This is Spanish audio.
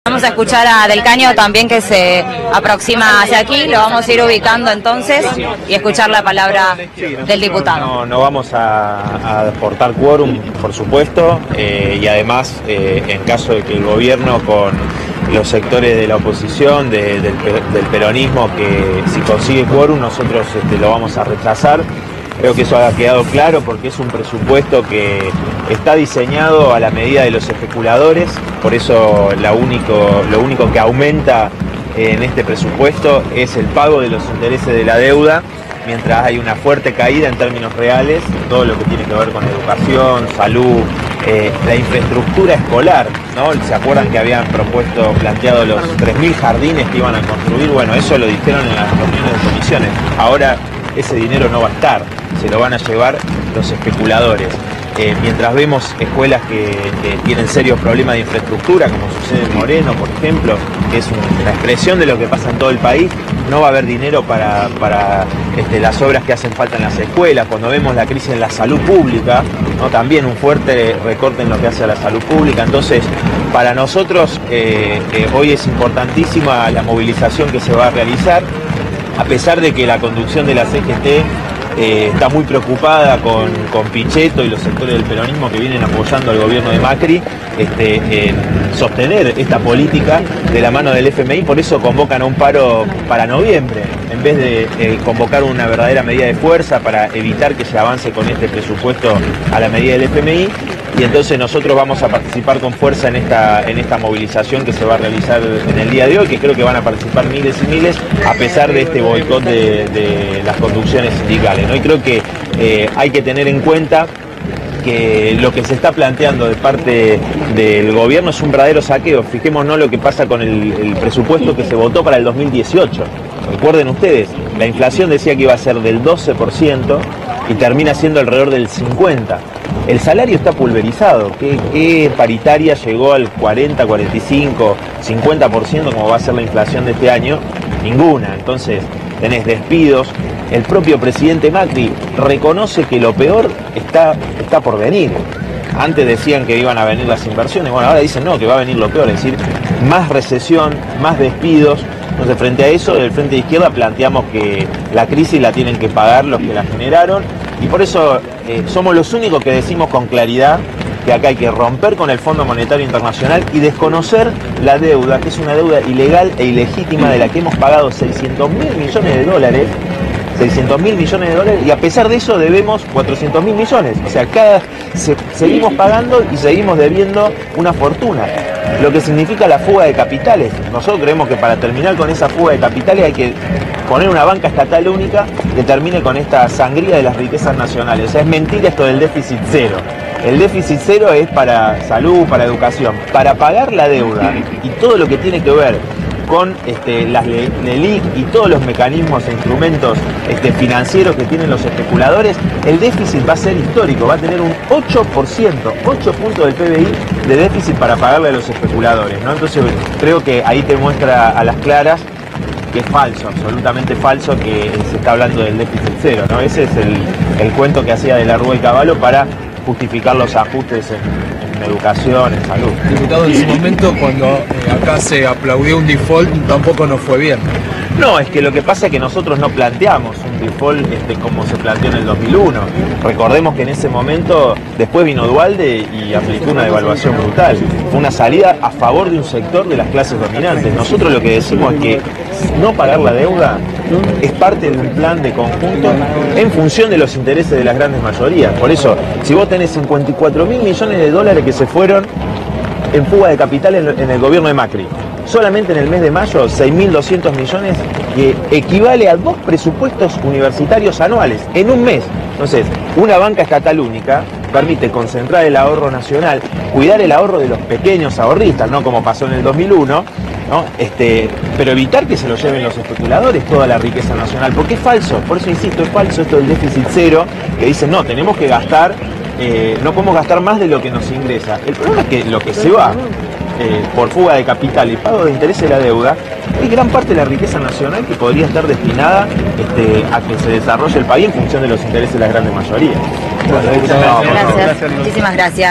Vamos a escuchar a Del Caño también, que se aproxima hacia aquí, lo vamos a ir ubicando entonces y escuchar la palabra del diputado. No vamos a aportar quórum, por supuesto, y además, en caso de que el gobierno con los sectores de la oposición, del peronismo, que si consigue quórum nosotros lo vamos a rechazar. Creo que eso ha quedado claro porque es un presupuesto que está diseñado a la medida de los especuladores, por eso lo único que aumenta en este presupuesto es el pago de los intereses de la deuda, mientras hay una fuerte caída en términos reales, todo lo que tiene que ver con educación, salud, la infraestructura escolar, ¿no? ¿Se acuerdan que habían planteado los 3.000 jardines que iban a construir? Bueno, eso lo dijeron en las reuniones de comisiones. Ahora ese dinero no va a estar, se lo van a llevar los especuladores. Mientras vemos escuelas que tienen serios problemas de infraestructura, como sucede en Moreno, por ejemplo, que es una expresión de lo que pasa en todo el país, no va a haber dinero para las obras que hacen falta en las escuelas. Cuando vemos la crisis en la salud pública, ¿no? También un fuerte recorte en lo que hace a la salud pública. Entonces, para nosotros hoy es importantísima la movilización que se va a realizar, a pesar de que la conducción de la CGT está muy preocupada con Pichetto y los sectores del peronismo que vienen apoyando al gobierno de Macri en sostener esta política de la mano del FMI. Por eso convocan a un paro para noviembre, en vez de convocar una verdadera medida de fuerza para evitar que se avance con este presupuesto a la medida del FMI. Y entonces nosotros vamos a participar con fuerza en esta movilización que se va a realizar en el día de hoy, que creo que van a participar miles y miles, a pesar de este boicot de las conducciones sindicales, ¿no? Y creo que hay que tener en cuenta que lo que se está planteando de parte del gobierno es un verdadero saqueo. Fijémonos lo que pasa con el presupuesto que se votó para el 2018. Recuerden ustedes, la inflación decía que iba a ser del 12% y termina siendo alrededor del 50%. El salario está pulverizado. ¿Qué paritaria llegó al 40, 45, 50% como va a ser la inflación de este año? Ninguna. Entonces tenés despidos. El propio presidente Macri reconoce que lo peor está por venir. Antes decían que iban a venir las inversiones, bueno, ahora dicen no, que va a venir lo peor, es decir, más recesión, más despidos. Entonces, frente a eso, del Frente de Izquierda planteamos que la crisis la tienen que pagar los que la generaron, y por eso somos los únicos que decimos con claridad que acá hay que romper con el Fondo Monetario Internacional y desconocer la deuda, que es una deuda ilegal e ilegítima de la que hemos pagado 600.000 millones de dólares, 600.000 millones de dólares, y a pesar de eso debemos 400.000 millones. O sea, seguimos pagando y seguimos debiendo una fortuna, lo que significa la fuga de capitales. Nosotros creemos que para terminar con esa fuga de capitales hay que poner una banca estatal única que termine con esta sangría de las riquezas nacionales. O sea, es mentira esto del déficit cero. El déficit cero es para salud, para educación, para pagar la deuda y todo lo que tiene que ver con las LELIQ y todos los mecanismos e instrumentos financieros que tienen los especuladores. El déficit va a ser histórico, va a tener un 8%, 8 puntos del PBI de déficit para pagarle a los especuladores, ¿no? Entonces creo que ahí te muestra a las claras que es falso, absolutamente falso, que se está hablando del déficit cero, ¿no? Ese es el cuento que hacía de la Rúa y Cavallo para justificar los ajustes en educación, en salud. Diputado, en su momento, cuando acá se aplaudió un default, tampoco nos fue bien. No, es que lo que pasa es que nosotros no planteamos un default como se planteó en el 2001. Recordemos que en ese momento después vino Duhalde y aplicó una devaluación brutal. Fue una salida a favor de un sector de las clases dominantes. Nosotros lo que decimos es que no pagar la deuda es parte de un plan de conjunto en función de los intereses de las grandes mayorías. Por eso, si vos tenés 54.000 millones de dólares que se fueron en fuga de capital en el gobierno de Macri, solamente en el mes de mayo 6.200 millones, que equivale a 2 presupuestos universitarios anuales en un mes. Entonces, una banca estatal única permite concentrar el ahorro nacional, cuidar el ahorro de los pequeños ahorristas, no como pasó en el 2001, ¿no? Pero evitar que se lo lleven los especuladores toda la riqueza nacional, porque es falso. Por eso insisto, es falso esto del déficit cero, que dicen no, tenemos que gastar, no podemos gastar más de lo que nos ingresa. El problema es que lo que se va por fuga de capital y pago de interés de la deuda, hay gran parte de la riqueza nacional que podría estar destinada a que se desarrolle el país en función de los intereses de las grandes mayorías. Gracias. Muchísimas gracias.